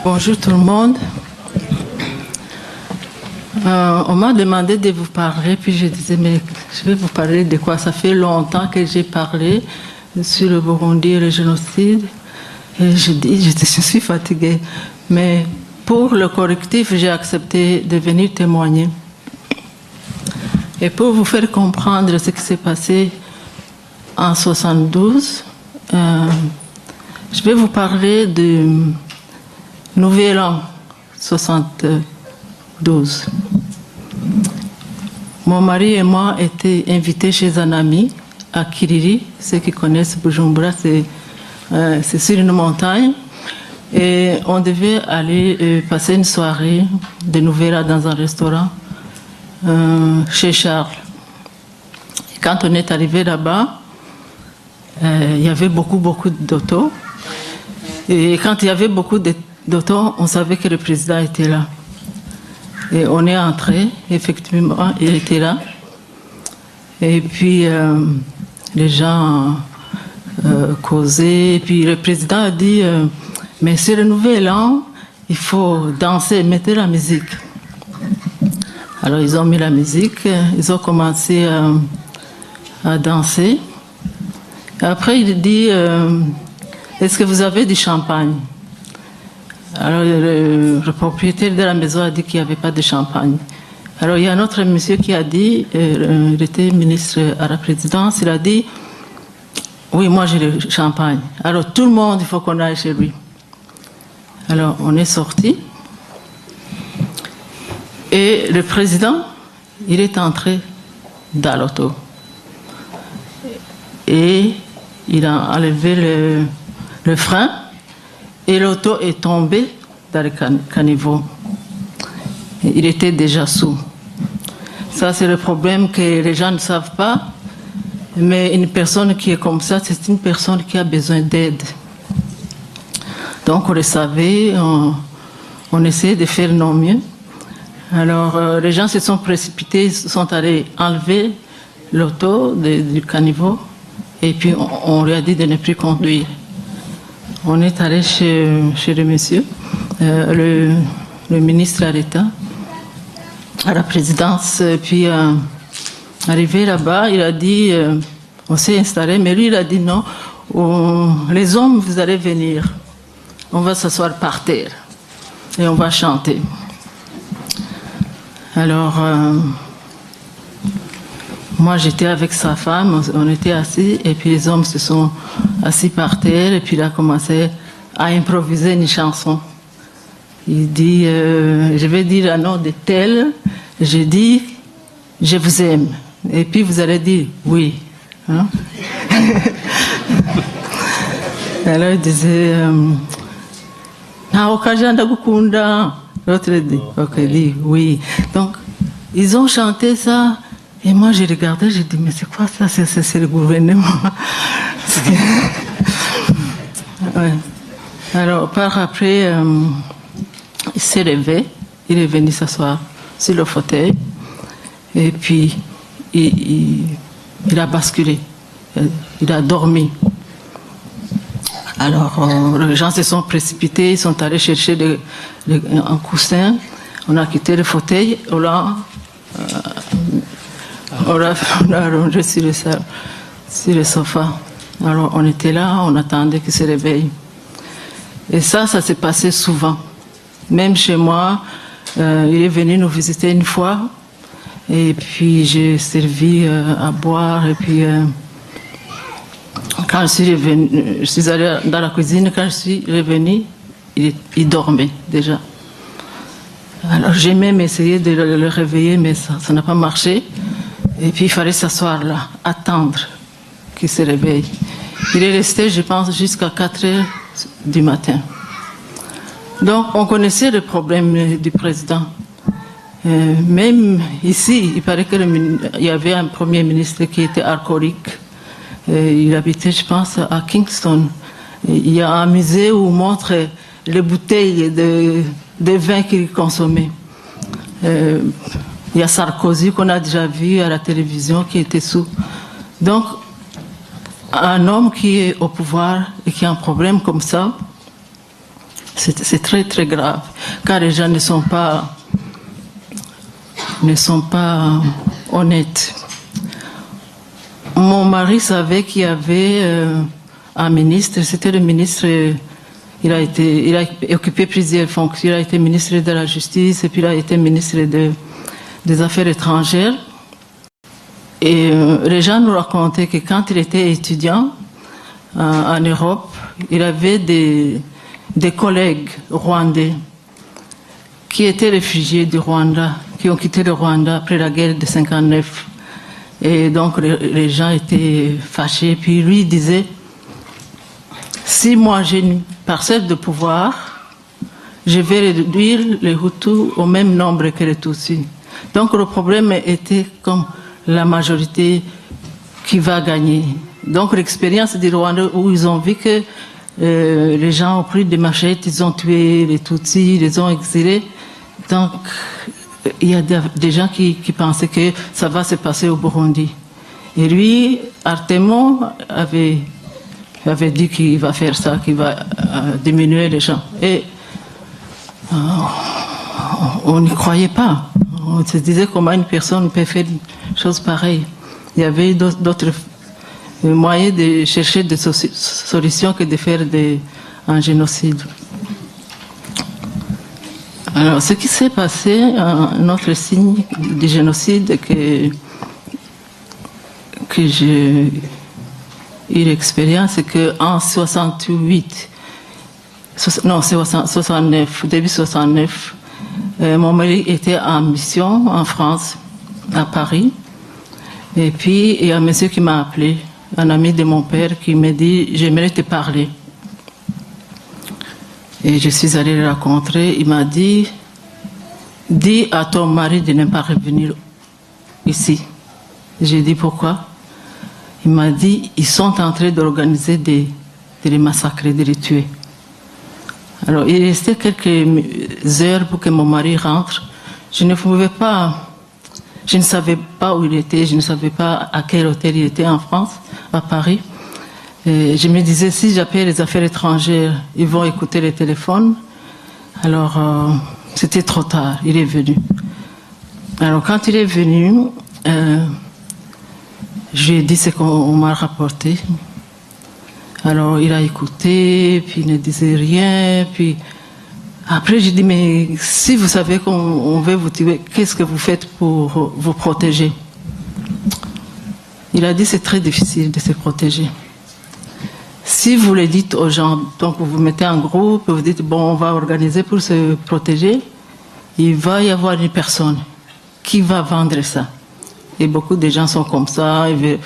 Bonjour tout le monde. On m'a demandé de vous parler, puis je disais, mais je vais vous parler de quoi? Ça fait longtemps que j'ai parlé sur le Burundi et le génocide. Et je dis, je suis fatiguée. Mais pour le correctif, j'ai accepté de venir témoigner. Et pour vous faire comprendre ce qui s'est passé en 1972, je vais vous parler du Nouvel An 72. Mon mari et moi étaient invités chez un ami à Kiriri. Ceux qui connaissent Bujumbura, c'est sur une montagne. Et on devait aller passer une soirée de Nouvel An dans un restaurant chez Charles. Et quand on est arrivé là-bas, il y avait beaucoup d'autos. Et quand il y avait beaucoup d'autos, on savait que le président était là. Et on est entré, effectivement, il était là. Et puis, les gens causaient. Et puis, le président a dit, mais c'est le Nouvel An, il faut danser, mettez la musique. Alors, ils ont mis la musique, ils ont commencé à danser. Et après, il dit, est-ce que vous avez du champagne? Alors, le propriétaire de la maison a dit qu'il n'y avait pas de champagne. Alors, il y a un autre monsieur qui a dit, il était ministre à la présidence, il a dit, oui, moi j'ai le champagne. Alors, tout le monde, il faut qu'on aille chez lui. Alors, on est sorti. Et le président, il est entré dans l'auto. Et il a enlevé le frein. Et l'auto est tombée dans le caniveau. Il était déjà sous. Ça, c'est le problème que les gens ne savent pas. Mais une personne qui est comme ça, c'est une personne qui a besoin d'aide. Donc, on le savait, on essayait de faire nos mieux. Alors, les gens se sont précipités, sont allés enlever l'auto du caniveau. Et puis, on lui a dit de ne plus conduire. On est allé chez le monsieur, le ministre à l'État, à la présidence. Puis, arrivé là-bas, il a dit, on s'est installé, mais lui, il a dit non, les hommes, vous allez venir. On va s'asseoir par terre et on va chanter. Alors, moi, j'étais avec sa femme, on était assis, et puis les hommes se sont assis par terre, et puis il a commencé à improviser une chanson. Il dit, je vais dire un nom de tel, je dis, je vous aime. Et puis vous allez dire, oui. Hein? Alors il disait, l'autre dit, ok, dit, oui. Donc, ils ont chanté ça. Et moi, j'ai regardé, j'ai dit, mais c'est quoi ça? C'est le gouvernement. Ouais. Alors, par après, il s'est levé, il est venu s'asseoir sur le fauteuil, et puis il a basculé, il a dormi. Alors, les gens se sont précipités, ils sont allés chercher un coussin, on a quitté le fauteuil, on l'a allongé sur le sofa. Alors on était là, on attendait qu'il se réveille. Et ça s'est passé souvent. Même chez moi, il est venu nous visiter une fois. Et puis j'ai servi à boire. Et puis quand je suis allée dans la cuisine, quand je suis revenue, il dormait déjà. Alors j'ai même essayé de le réveiller, mais ça n'a pas marché. Et puis il fallait s'asseoir là, attendre qu'il se réveille. Il est resté, je pense, jusqu'à 4 heures du matin. Donc on connaissait le problème du président. Même ici, il paraît qu'il y avait un premier ministre qui était alcoolique. Il habitait, je pense, à Kingston. Il y a un musée où on montre les bouteilles de vin qu'il consommait. Il y a Sarkozy qu'on a déjà vu à la télévision qui était sous. Donc, un homme qui est au pouvoir et qui a un problème comme ça, C'est très très grave, car les gens ne sont pas honnêtes. Mon mari savait qu'il y avait un ministre, c'était le ministre, il a occupé plusieurs fonctions, il a été ministre de la Justice et puis il a été ministre des Affaires étrangères. Et les gens nous racontaient que quand il était étudiant en Europe, il avait des collègues rwandais qui étaient réfugiés du Rwanda, qui ont quitté le Rwanda après la guerre de 59. Et donc les gens étaient fâchés. Puis lui disait, si moi j'ai une parcelle de pouvoir, je vais réduire les Hutus au même nombre que les Tutsis. Donc le problème était comme la majorité qui va gagner. Donc l'expérience du Rwanda où ils ont vu que les gens ont pris des machettes, ils ont tué les Tutsis, ils les ont exilés. Donc il y a des gens qui pensaient que ça va se passer au Burundi. Et lui, Artemon avait dit qu'il va faire ça, qu'il va diminuer les gens. Et on n'y croyait pas. On se disait comment une personne peut faire une chose pareille. Il y avait d'autres moyens de chercher des solutions que de faire un génocide. Alors, ce qui s'est passé, un autre signe du génocide que j'ai eu l'expérience, c'est qu'en 69, début 69, mon mari était en mission en France, à Paris. Et puis, il y a un monsieur qui m'a appelé, un ami de mon père, qui m'a dit « J'aimerais te parler ». Et je suis allée le rencontrer. Il m'a dit « Dis à ton mari de ne pas revenir ici ». J'ai dit « Pourquoi ?» Il m'a dit « Ils sont en train d'organiser de les massacrer, de les tuer ». Alors, il restait quelques heures pour que mon mari rentre. Je ne savais pas où il était, je ne savais pas à quel hôtel il était en France, à Paris. Et je me disais, si j'appelle les affaires étrangères, ils vont écouter les téléphones. Alors, c'était trop tard, il est venu. Alors, quand il est venu, je lui ai dit ce qu'on m'a rapporté. Alors, il a écouté, puis il ne disait rien. Puis après, j'ai dit, mais si vous savez qu'on veut vous tuer, qu'est-ce que vous faites pour vous protéger? Il a dit, c'est très difficile de se protéger. Si vous le dites aux gens, donc vous vous mettez en groupe, vous dites, bon, on va organiser pour se protéger, il va y avoir une personne qui va vendre ça. Et beaucoup de gens sont comme ça, ils veulent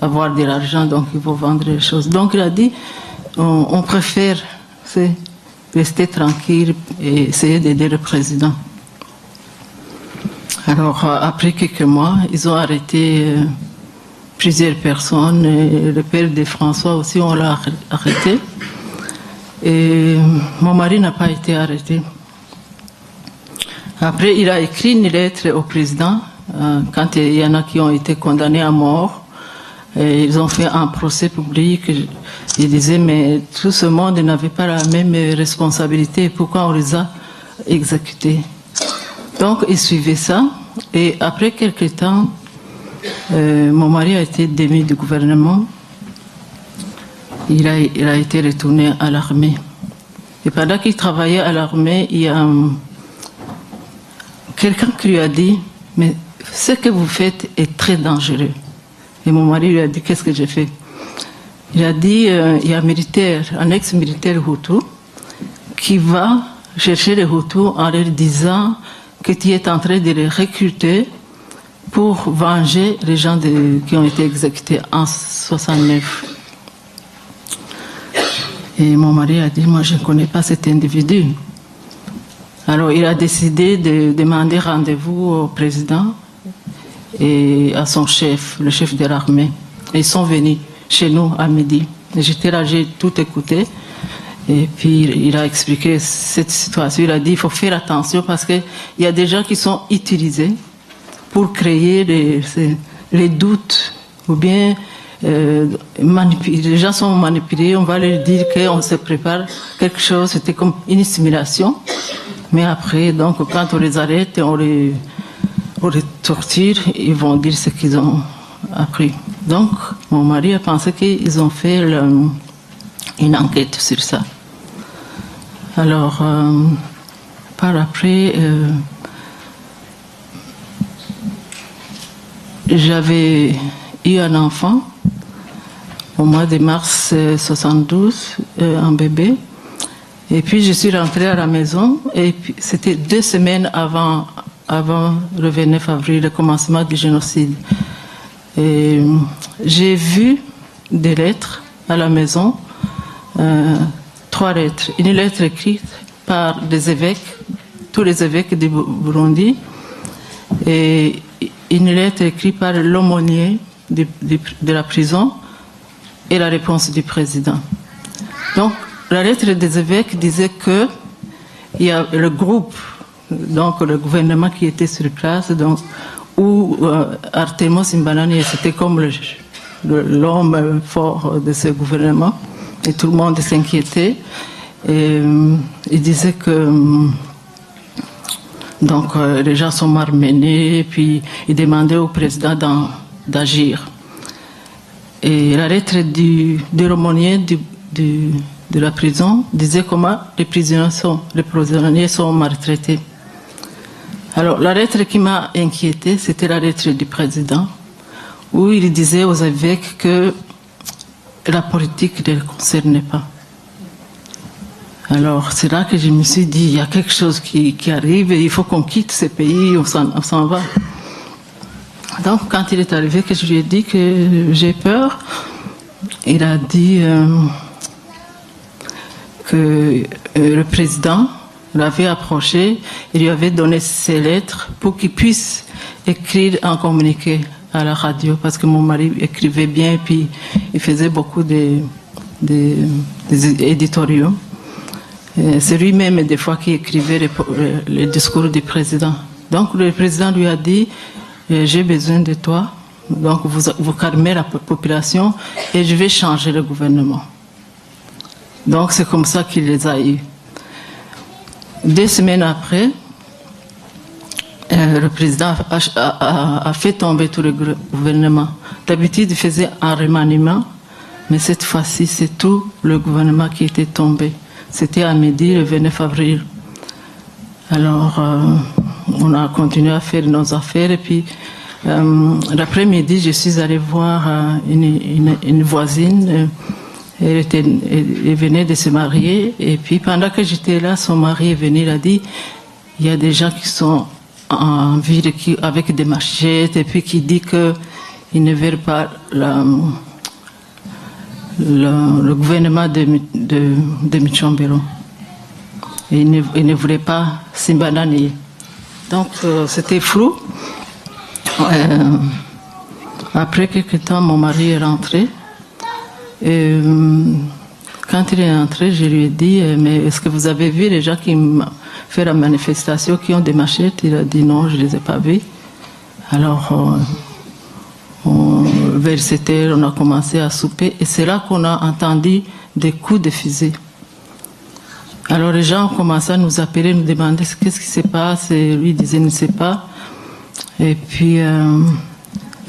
avoir de l'argent, donc ils vont vendre les choses. Donc il a dit, on préfère rester tranquille et essayer d'aider le président. Alors après quelques mois, ils ont arrêté plusieurs personnes. Et le père de François aussi, on l'a arrêté. Et mon mari n'a pas été arrêté. Après, il a écrit une lettre au président quand il y en a qui ont été condamnés à mort. Et ils ont fait un procès public. Ils disaient, mais tout ce monde n'avait pas la même responsabilité. Pourquoi on les a exécutés? Donc, ils suivaient ça. Et après quelques temps, mon mari a été démis du gouvernement. Il a été retourné à l'armée. Et pendant qu'il travaillait à l'armée, il y a quelqu'un qui lui a dit, mais ce que vous faites est très dangereux. Et mon mari lui a dit, qu'est-ce que j'ai fait? Il a dit, il y a un ex-militaire Hutu qui va chercher les Hutus en leur disant que tu es en train de les recruter pour venger les gens qui ont été exécutés en 69. Et mon mari a dit, moi je ne connais pas cet individu. Alors il a décidé de demander rendez-vous au président et à son chef, le chef de l'armée. Ils sont venus chez nous à midi. J'étais là, j'ai tout écouté. Et puis il a expliqué cette situation. Il a dit il faut faire attention parce qu'il y a des gens qui sont utilisés pour créer les doutes ou bien les gens sont manipulés, on va leur dire qu'on se prépare quelque chose, c'était comme une simulation. Mais après, donc, quand on les arrête et on les torture, ils vont dire ce qu'ils ont appris. Donc, mon mari a pensé qu'ils ont fait une enquête sur ça. Alors, par après, j'avais eu un enfant au mois de mars 72, un bébé. Et puis je suis rentrée à la maison et puis c'était 2 semaines avant le 29 avril, le commencement du génocide. Et j'ai vu des lettres à la maison, 3 lettres. Une lettre écrite par des évêques, tous les évêques du Burundi, et une lettre écrite par l'aumônier de la prison et la réponse du président. Donc, la lettre des évêques disait que il y a le groupe, donc le gouvernement qui était sur place, donc, où Artemos Imbanani, c'était comme l'homme fort de ce gouvernement, et tout le monde s'inquiétait. Et il disait que donc les gens sont malmenés, et puis il demandait au président d'agir. Et la lettre du l'aumônier de la prison disait comment les prisonniers sont maltraités. Alors la lettre qui m'a inquiétée, c'était la lettre du président, où il disait aux évêques que la politique ne les concernait pas. Alors c'est là que je me suis dit, il y a quelque chose qui arrive et il faut qu'on quitte ce pays, on s'en va. Donc quand il est arrivé que je lui ai dit que j'ai peur, il a dit que le président l'avait approché et lui avait donné ses lettres pour qu'il puisse écrire un communiqué à la radio, parce que mon mari écrivait bien et puis il faisait beaucoup des éditoriaux. C'est lui-même des fois qui écrivait les discours du président. Donc le président lui a dit, j'ai besoin de toi, donc vous calmez la population et je vais changer le gouvernement. Donc c'est comme ça qu'il les a eus. 2 semaines après, le président a fait tomber tout le gouvernement. D'habitude, il faisait un remaniement, mais cette fois-ci, c'est tout le gouvernement qui était tombé. C'était à midi, le 29 avril. Alors, on a continué à faire nos affaires. Et puis, l'après-midi, je suis allée voir une voisine. Elle venait de se marier. Et puis, pendant que j'étais là, son mari est venu. Il a dit, il y a des gens qui sont en ville avec des machettes. Et puis, qui dit qu'ils ne veulent pas le gouvernement de Michombero. Et il ne voulait pas Simbanani. Donc, c'était flou. Après quelques temps, mon mari est rentré. Et quand il est rentré, je lui ai dit, mais est-ce que vous avez vu les gens qui ont fait la manifestation, qui ont des machettes? Il a dit non, je ne les ai pas vus. Alors, vers 7 heures, on a commencé à souper et c'est là qu'on a entendu des coups de fusil. Alors les gens ont commencé à nous appeler, nous demander qu'est-ce qui se passe, et lui disait ne sait pas. Et puis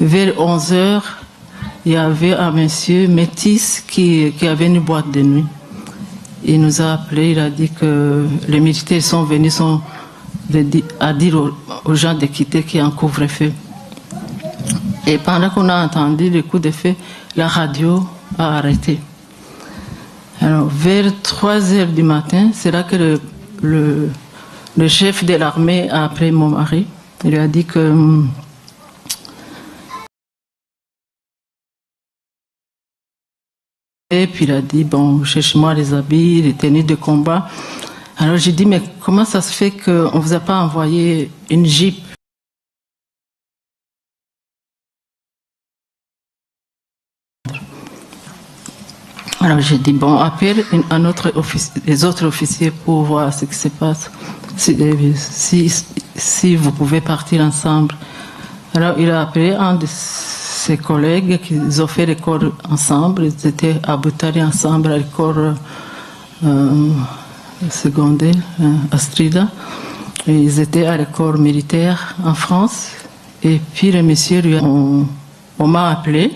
vers 11 heures, il y avait un monsieur métis qui avait une boîte de nuit. Il nous a appelé, il a dit que les militaires sont venus à dire aux gens de quitter qu'il y a un couvre-feu. Et pendant qu'on a entendu les coups de feu, la radio a arrêté. Alors, vers 3 heures du matin, c'est là que le chef de l'armée a appelé mon mari. Il lui a dit que et puis il a dit, bon, cherche-moi les habits, les tenues de combat. Alors j'ai dit, mais comment ça se fait qu'on ne vous a pas envoyé une Jeep? Alors j'ai dit, bon, appelle les autres officiers pour voir ce qui se passe, si vous pouvez partir ensemble. Alors il a appelé un de ses collègues, qu'ils ont fait l'école ensemble. Ils étaient à Boutari ensemble à l'école secondaire, Astrida. Et ils étaient à l'école militaire en France. Et puis le monsieur, on m'a appelé.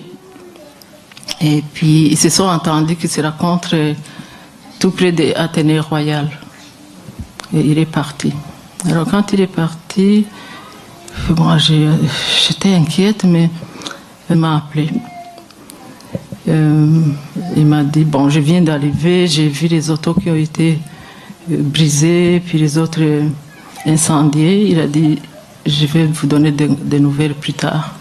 Et puis ils se sont entendus qu'ils se rencontrent tout près de l'Athénée Royal. Et il est parti. Alors quand il est parti, moi j'étais inquiète, mais il m'a appelé. Il m'a dit, bon, je viens d'arriver, j'ai vu les autos qui ont été brisées, puis les autres incendiés. Il a dit, je vais vous donner des nouvelles plus tard.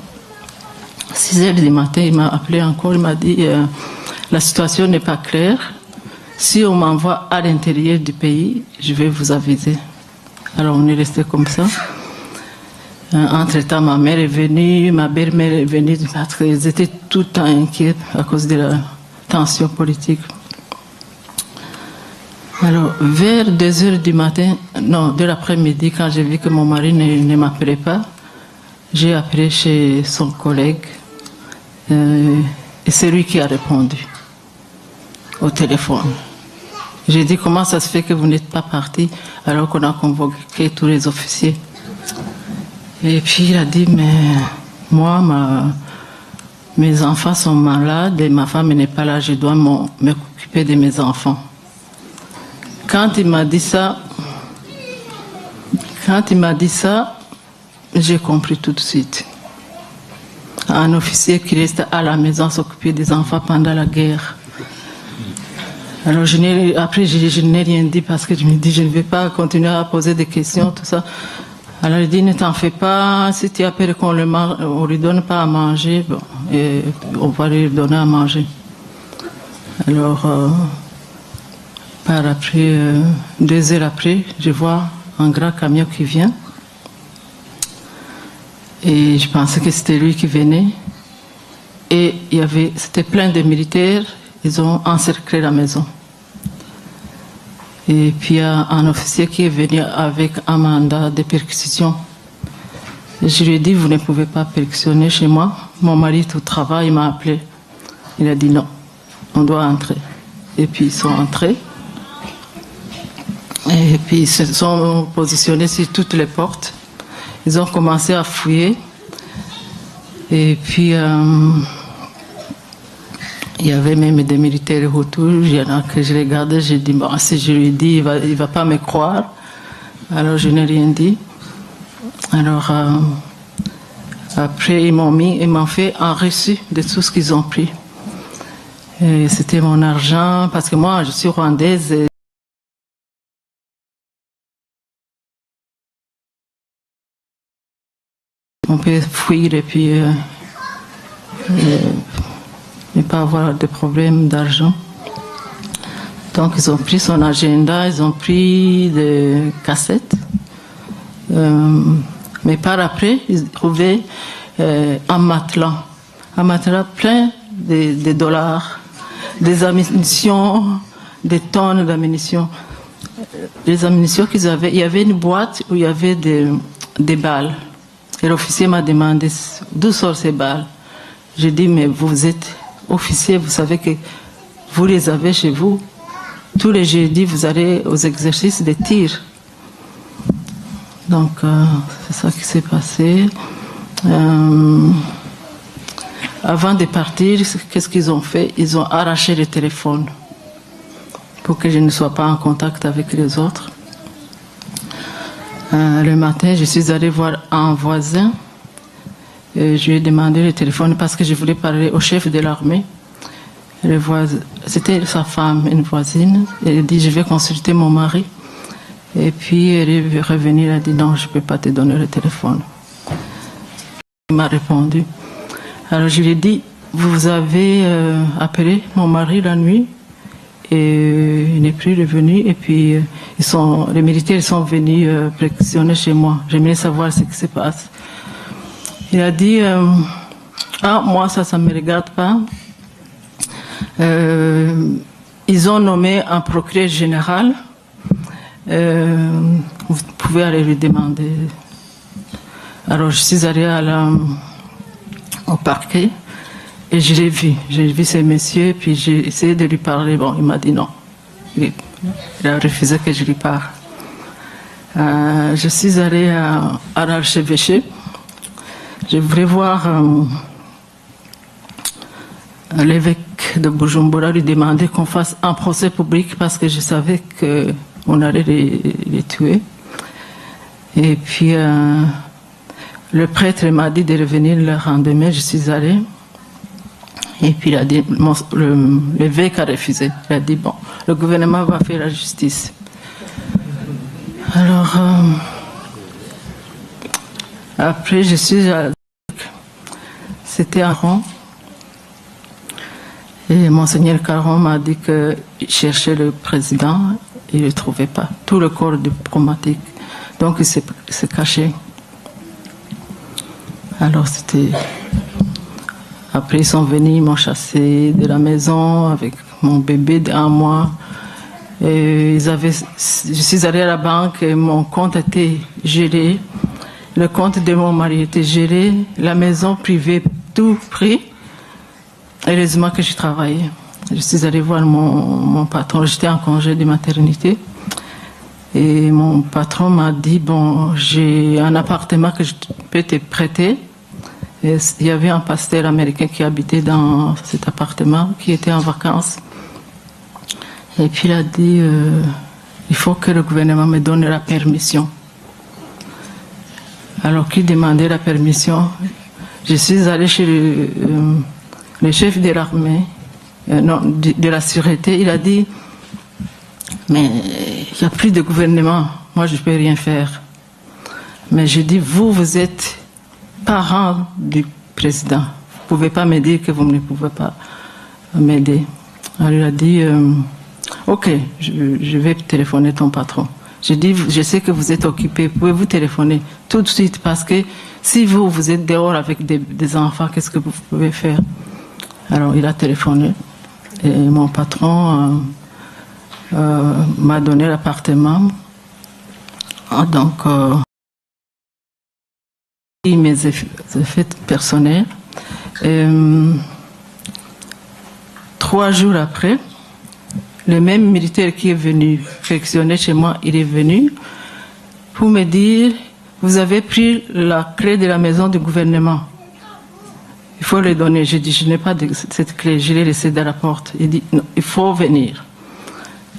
6 heures du matin, il m'a appelé encore, il m'a dit, la situation n'est pas claire. Si on m'envoie à l'intérieur du pays, je vais vous aviser. Alors on est resté comme ça. Entre-temps, ma mère est venue, ma belle-mère est venue, parce qu'ils étaient tout le temps inquiets à cause de la tension politique. Alors, vers 2 heures du matin, non, de l'après-midi, quand j'ai vu que mon mari ne m'appelait pas, j'ai appelé chez son collègue, et c'est lui qui a répondu au téléphone. J'ai dit, comment ça se fait que vous n'êtes pas parti alors qu'on a convoqué tous les officiers? Et puis il a dit, mais moi, mes enfants sont malades et ma femme n'est pas là, je dois m'occuper de mes enfants. Quand il m'a dit ça, j'ai compris tout de suite. Un officier qui reste à la maison s'occuper des enfants pendant la guerre. Alors après, je n'ai rien dit parce que je me dis, je ne vais pas continuer à poser des questions, tout ça. Alors il dit, ne t'en fais pas, si tu as peur qu'on ne lui donne pas à manger, bon, et on va lui donner à manger. Alors, par après, 2 heures après, je vois un grand camion qui vient. Et je pensais que c'était lui qui venait. Et c'était plein de militaires, ils ont encerclé la maison. Et puis il y a un officier qui est venu avec un mandat de perquisition. Et je lui ai dit, vous ne pouvez pas perquisitionner chez moi. Mon mari est au travail, il m'a appelé. Il a dit non, on doit entrer. Et puis ils sont entrés. Et puis ils se sont positionnés sur toutes les portes. Ils ont commencé à fouiller. Et puis il y avait même des militaires autour. Il y en a que je regardais, j'ai dit, bon, si je lui dis, il va pas me croire. Alors je n'ai rien dit. Alors après, ils m'ont fait un reçu de tout ce qu'ils ont pris. Et c'était mon argent, parce que moi, je suis rwandaise. Et on peut fuir et puis ne pas avoir de problème d'argent. Donc ils ont pris son agenda, ils ont pris des cassettes. Mais par après, ils trouvaient un matelas plein de dollars, des ammunitions, des tonnes d'ammunitions. Les ammunitions qu'ils avaient, il y avait une boîte où il y avait des balles. Et l'officier m'a demandé d'où sortent ces balles. J'ai dit, mais vous êtes officier, vous savez que vous les avez chez vous. Tous les jeudis, vous allez aux exercices de tir. Donc, c'est ça qui s'est passé. Avant de partir, qu'est-ce qu'ils ont fait? Ils ont arraché le téléphone pour que je ne sois pas en contact avec les autres. Le matin, je suis allée voir un voisin. Je lui ai demandé le téléphone parce que je voulais parler au chef de l'armée. C'était sa femme, une voisine. Elle a dit, je vais consulter mon mari. Et puis elle est revenue, elle a dit, non, je ne peux pas te donner le téléphone. Il m'a répondu. Alors je lui ai dit, vous avez appelé mon mari la nuit et il n'est plus revenu. Et puis les militaires sont venus perquisitionner chez moi. J'aimerais savoir ce qui se passe. Il a dit, moi ça ne me regarde pas. Ils ont nommé un procureur général. Vous pouvez aller lui demander. Alors je suis allée au parquet. Et je l'ai vu. J'ai vu ce monsieur, puis j'ai essayé de lui parler. Bon, il m'a dit non. Il a refusé que je lui parle. Je suis allée à l'archevêché. Je voulais voir l'évêque de Bujumbura, lui demander qu'on fasse un procès public parce que je savais qu'on allait les tuer. Et puis, le prêtre m'a dit de revenir le lendemain. Je suis allée. Et puis, il a dit, l'évêque a refusé. Il a dit, bon, le gouvernement va faire la justice. Alors, après, je suis allée. C'était à Rome. Et Monseigneur Caron m'a dit qu'il cherchait le président. Il ne le trouvait pas. Tout le corps diplomatique. Donc, il s'est caché. Alors, c'était... Après, ils sont venus, ils m'ont chassé de la maison avec mon bébé d'1 mois. Et je suis allée à la banque et mon compte était gelé. Le compte de mon mari était gelé. La maison privée, tout pris. Heureusement que je travaillais. Je suis allée voir mon patron. J'étais en congé de maternité. Et mon patron m'a dit, bon, j'ai un appartement que je peux te prêter. Et il y avait un pasteur américain qui habitait dans cet appartement, qui était en vacances. Et puis il a dit, il faut que le gouvernement me donne la permission. Alors qu'il demandait la permission, je suis allée chez le chef de l'armée, de la sûreté. Il a dit, mais il n'y a plus de gouvernement, moi je ne peux rien faire. Mais j'ai dit, vous êtes parent du président. Vous ne pouvez pas me dire que vous ne pouvez pas m'aider. Alors il a dit, ok, je vais téléphoner ton patron. J'ai dit, je sais que vous êtes occupé, pouvez-vous téléphoner tout de suite parce que si vous êtes dehors avec des enfants, qu'est-ce que vous pouvez faire? Alors il a téléphoné et mon patron m'a donné l'appartement. Donc, mes effets personnels. Et, 3 jours après, le même militaire qui est venu réquisitionner chez moi, il est venu pour me dire, vous avez pris la clé de la maison du gouvernement. Il faut le donner. J'ai dit, je n'ai pas cette clé, je l'ai laissée dans la porte. Il dit, non, il faut venir.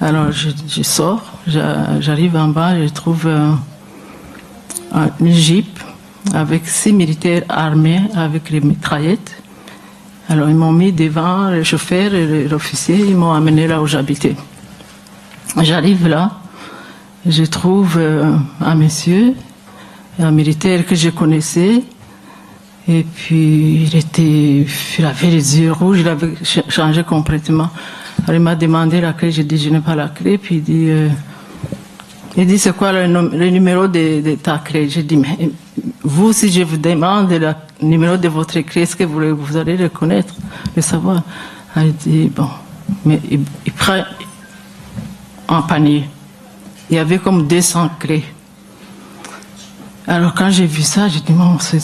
Alors je sors, j'arrive en bas, je trouve une jeep avec 6 militaires armés avec les mitraillettes. Alors ils m'ont mis devant le chauffeur et l'officier, ils m'ont amené là où j'habitais. J'arrive là, je trouve un monsieur, un militaire que je connaissais, et puis il avait les yeux rouges, il avait changé complètement. Alors il m'a demandé la clé, j'ai dit je n'ai pas la clé, puis il dit c'est quoi le numéro de ta clé? J'ai dit mais vous, si je vous demande le numéro de votre clé, est-ce que vous allez le connaître, le savoir? Il dit bon, mais il prend un panier. Il y avait comme 200 clés. Alors quand j'ai vu ça, j'ai dit bon, c'est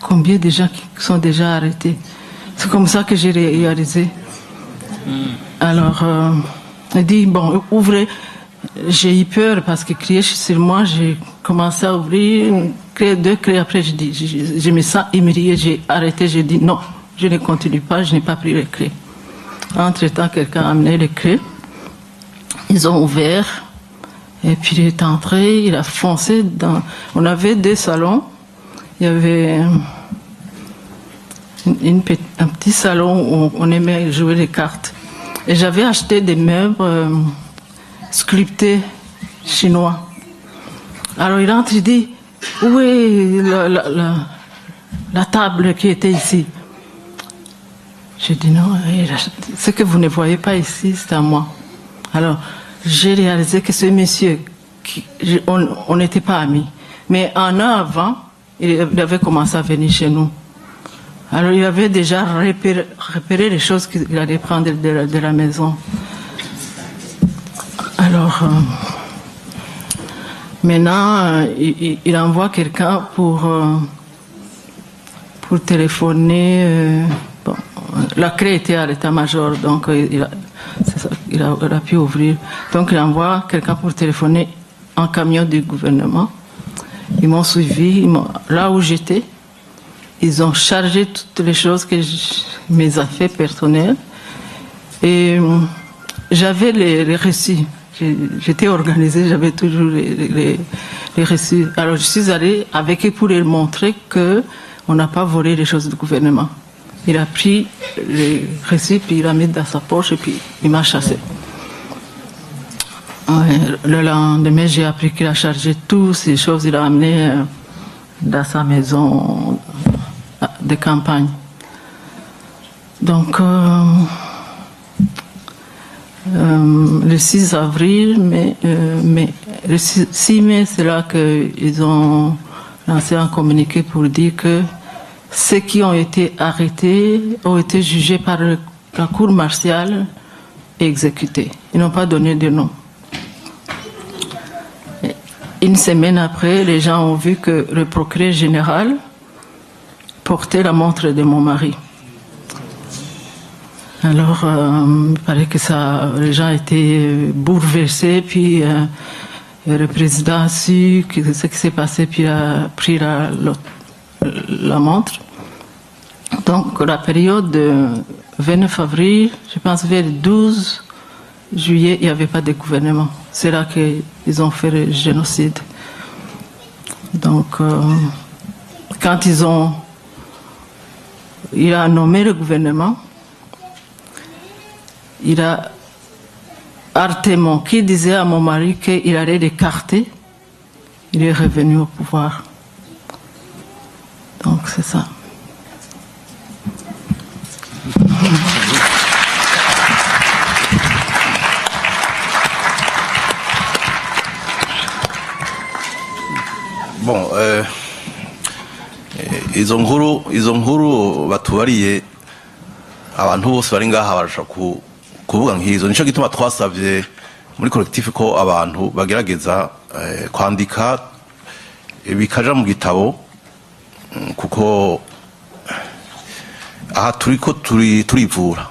combien de gens qui sont déjà arrêtés? C'est comme ça que j'ai réalisé. Alors il dit bon, ouvrez. J'ai eu peur parce que crier sur moi, j'ai commencé à ouvrir, créer 2 clés. Après, je me sens humiliée, j'ai arrêté, j'ai dit non, je ne continue pas, je n'ai pas pris les clés. Entre-temps, quelqu'un a amené les clés, ils ont ouvert, et puis il est entré, il a foncé dans... On avait 2 salons, il y avait un petit salon où on aimait jouer les cartes. Et j'avais acheté des meubles... sculpté chinois. Alors il entre, il dit, où est la table qui était ici? J'ai dit non, ce que vous ne voyez pas ici, c'est à moi. Alors j'ai réalisé que ce monsieur, on n'était pas amis, mais 1 an avant, il avait commencé à venir chez nous. Alors il avait déjà repéré les choses qu'il allait prendre de la maison. Alors, maintenant, il envoie quelqu'un pour pour téléphoner. Bon, la clé était à l'état-major, donc il a pu ouvrir. Donc il envoie quelqu'un pour téléphoner en camion du gouvernement. Ils m'ont suivi, là où j'étais. Ils ont chargé toutes les choses, mes affaires personnelles. Et j'avais les reçus. J'étais organisée, j'avais toujours les reçus. Alors je suis allée avec eux pour leur montrer qu'on n'a pas volé les choses du gouvernement. Il a pris les reçus, puis il a mis dans sa poche, et puis il m'a chassé. Le lendemain, j'ai appris qu'il a chargé toutes ces choses, il a amené dans sa maison de campagne. Donc, le 6 avril, mais le 6 mai, c'est là qu'ils ont lancé un communiqué pour dire que ceux qui ont été arrêtés ont été jugés par la cour martiale et exécutés. Ils n'ont pas donné de nom. Une semaine après, les gens ont vu que le procureur général portait la montre de mon mari. Alors, il paraît que les gens étaient bouleversés, puis le président a su ce qui s'est passé, puis a pris la montre. Donc, la période de 29 avril, je pense vers le 12 juillet, il n'y avait pas de gouvernement. C'est là qu'ils ont fait le génocide. Donc, quand il a nommé le gouvernement, il a Artemon qui disait à mon mari qu'il allait l'écarter, il est revenu au pouvoir. Donc c'est ça. Bon, izo nkuru batubariye abantu bose bari ngaha barasha kuvuga nk'izo. Nico gituma twasavye muri collectif ko abantu bagerageza kwandika bikaja mu gitabo, kuko aha turiko turivura.